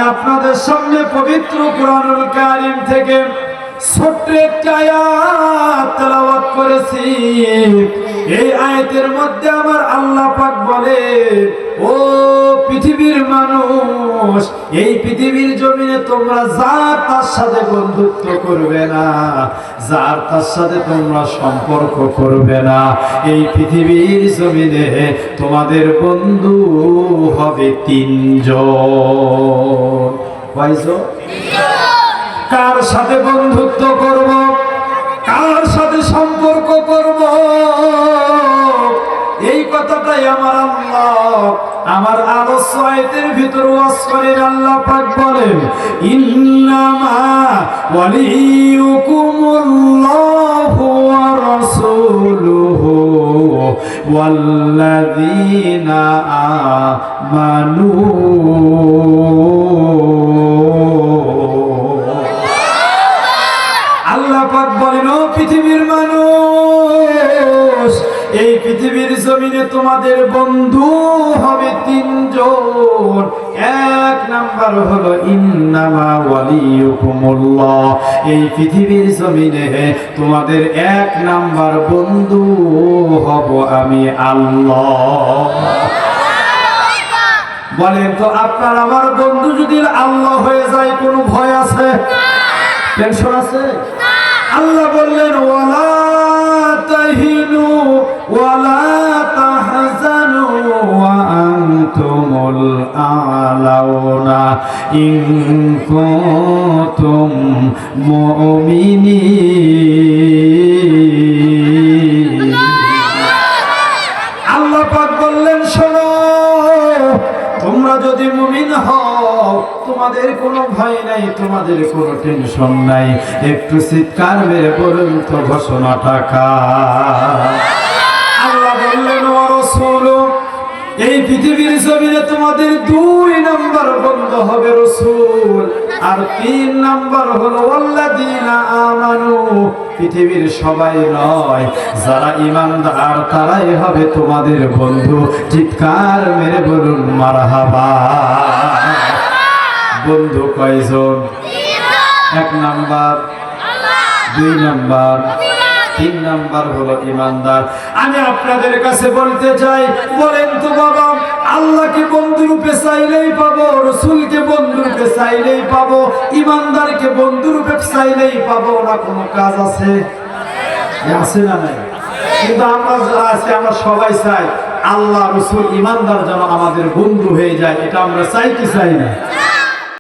আপনাদের সামনে পবিত্র কুরআনুল কারীম থেকে ছোট্ট একটা আয়াত তেলাওয়াত করেছি। এই আয়াতের মধ্যে আমার আল্লাহ পাক বলে, ও পৃথিবীর মানুষ, এই পৃথিবীর জমিনে তোমরা যার তার সাথে বন্ধুত্ব করবে না, যার তার সাথে তোমরা সম্পর্ক করবে না। এই পৃথিবীর জমিনে তোমাদের বন্ধু হবে তিনজন। কয়জন? কার সাথে বন্ধুত্ব করব, কার সাথে সম্পর্ক করব, এই কথাটাই আমার আল্লাহ আমার আরো আয়াতের ভিতর ওয়াজ করেন। আল্লাহ পাক বলেন, ইন্নামা ওয়ালিয়ুকুমুল্লাহু ওয়া রাসূলুহু ওয়াল্লাযীনা আমানু। আল্লাহ পাক বলেন, ও পৃথিবীর মানুষ, এই পৃথিবীর জমিনে তোমাদের বন্ধু হবে তিনজন। এক নাম্বার হলো ইন্নামা ওয়ালিয়ুকুমুল্লাহ, এই পৃথিবীর জমিনে তোমাদের এক নাম্বার বন্ধু হব আমি আল্লাহ। বলেন তো, আপনার আমার বন্ধু যদি আল্লাহ হয়ে যায় কোনো ভয় আছে? টেনশন আছে? আল্লাহ বললেন, ওয়ালা তাহিনু ওয়ালা তাহজানু ওয়া আনতুমুল আ'লাউনা ইন কুনতুম মুমিনিন। আল্লাহ পাক বললেন, শোনো, তোমরা যদি মুমিন হও তোমাদের কোনো ভয় নাই, তোমাদের কোনো টেনশন নাই। একটু চিৎকার মেরে বলুন তো ঘোষণাটা কার? আল্লাহ বললেন, ওয়া রাসূল, এই পৃথিবীর জমিনে তোমাদের দুই নাম্বার বন্ধু হবে রাসূল, আর তিন নাম্বার হলো ওয়াল্লাযীনা আমানু। পৃথিবীর সবাই নয়, যারা ঈমানদার তারাই হবে তোমাদের বন্ধু। চিৎকার মেরে বলুন মারহাবা। বন্ধু কয়জন? এক নাম্বার, দুই নাম্বার, তিন নাম্বার হলো ঈমানদার। আমি আপনাদের কাছে বলতে চাই, বলেন তো বাবা, আল্লাহকে বন্ধুরূপে চাইলেই পাবো, রাসূলকে বন্ধুরূপে চাইলেই পাবো, ঈমানদারকে বন্ধুরূপে চাইলেই পাবো, না কোনো কাজ আছে? আছে না নাই? কিন্তু আমরা যারা আছি আমরা সবাই চাই আল্লাহ, রাসূল, ঈমানদার যেন আমাদের বন্ধু হয়ে যায়। এটা আমরা চাই কি চাই না?